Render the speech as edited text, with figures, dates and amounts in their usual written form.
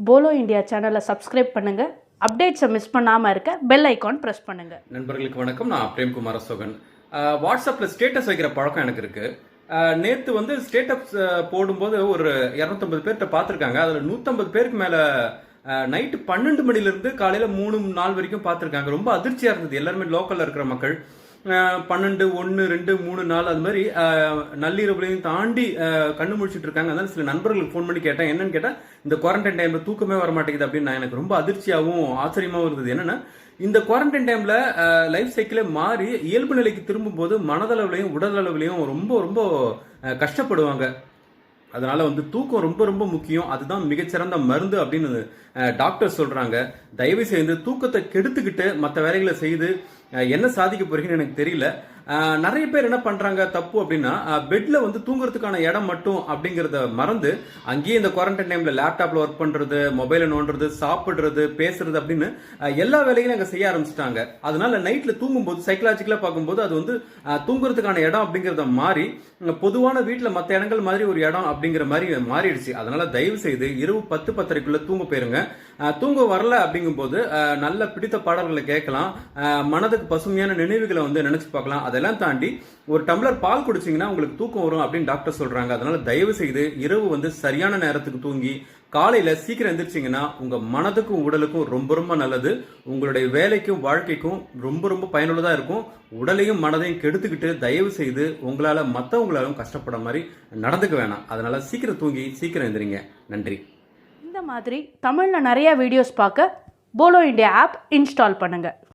Polo India சேனலை subscribe பண்ணுங்க. அப்டேட்ஸை miss பண்ணாமல் இருக்க பெல் ஐக்கான் ப்ரெஸ் பண்ணுங்க. நண்பர்களுக்கு வணக்கம். நான் பிரேம்குமார் அசோகன். வாட்ஸ்அப்பில் ஸ்டேட்டஸ் வைக்கிற பழக்கம் எனக்கு இருக்கு. நேற்று வந்து ஸ்டேட்டஸ் போடும்போது ஒரு 250 பேர்கிட்ட பார்த்துருக்காங்க. அதில் 150 பேருக்கு மேலே நைட்டு 12 மணிலேருந்து காலையில் 3-4 வரைக்கும் பார்த்துருக்காங்க. ரொம்ப அதிர்ச்சியாக இருந்தது. எல்லாருமே லோக்கலில் இருக்கிற மக்கள் 12, 1, 2, 3, 4 அது மாதிரி நள்ளிரவுலையும் தாண்டி கண்ணு முடிச்சுட்டு இருக்காங்க. அதனால சில நண்பர்களுக்கு ஃபோன் பண்ணி கேட்டேன். என்னன்னு கேட்டால், இந்த குவாரண்டைன் டைமில் தூக்கமே வர மாட்டேங்குது அப்படின்னு எனக்கு ரொம்ப அதிர்ச்சியாகவும் ஆச்சரியமாகவும் இருந்தது. என்னன்னா, இந்த குவாரண்டைன் டைம்ல லைஃப் சைக்கிளே மாறி இயல்பு நிலைக்கு திரும்பும் போது மனதளவுலையும் உடல் அளவுலையும் ரொம்ப ரொம்ப கஷ்டப்படுவாங்க. அதனால வந்து தூக்கம் ரொம்ப ரொம்ப முக்கியம். அதுதான் மிகச்சிறந்த மருந்து அப்படின்னு டாக்டர் சொல்றாங்க. தயவு செய்து தூக்கத்தை கெடுத்துக்கிட்டு மற்ற வேலைகளை செய்து என்ன சாதிக்க போறீங்கன்னு எனக்கு தெரியல. நிறைய பேர் என்ன பண்றாங்க தப்பு அப்படின்னா, பெட்ல வந்து தூங்குறதுக்கான இடம் மட்டும் அப்படிங்கறத மறந்து அங்கேயே இந்த குவாரண்டைன் டைம்ல லேப்டாப்ல ஒர்க் பண்றது, மொபைல நோண்டுறது, சாப்பிடுறது, பேசுறது அப்படின்னு எல்லா வேலைகளையும் அங்க செய்ய ஆரம்பிச்சிட்டாங்க. அதனால நைட்ல தூங்கும்போது சைக்கலாஜிக்கலா பார்க்கும்போது அது வந்து தூங்குறதுக்கான இடம் அப்படிங்கறத மாறி பொதுவான வீட்டுல மற்ற இடங்கள் மாதிரி ஒரு இடம் அப்படிங்கிற மாதிரி மாறிடுச்சு. அதனால தயவு செய்து இரவு 10-10:30 தூங்க போயிருங்க. தூங்க வரல அப்படிங்கும் போது நல்ல பிடித்த பாடல்களை கேட்கலாம். மனதுக்கு பசுமையான நினைவுகளை வந்து நினைச்சு பார்க்கலாம். அதெல்லாம் தாண்டி ஒரு டம்ளர் பால் குடிச்சீங்கன்னா உங்களுக்கு தூக்கம் வரும் அப்படின்னு டாக்டர் சொல்றாங்க. அதனால தயவு செய்து இரவு வந்து சரியான நேரத்துக்கு தூங்கி காலையில சீக்கிரம் எந்திரிச்சிங்கன்னா உங்க மனதுக்கும் உடலுக்கும் ரொம்ப ரொம்ப நல்லது. உங்களுடைய வேலைக்கும் வாழ்க்கைக்கும் ரொம்ப ரொம்ப பயனுள்ளதா இருக்கும். உடலையும் மனதையும் கெடுத்துக்கிட்டு தயவு செய்து உங்களால மற்றவங்களாலும் கஷ்டப்பட மாதிரி நடந்துக்க வேணாம். அதனால சீக்கிரம் தூங்கி சீக்கிரம் எந்திரிங்க. நன்றி. இந்த மாதிரி தமிழில் நிறைய வீடியோஸ் பார்க்க போலோ இந்தியா ஆப் இன்ஸ்டால் பண்ணுங்க.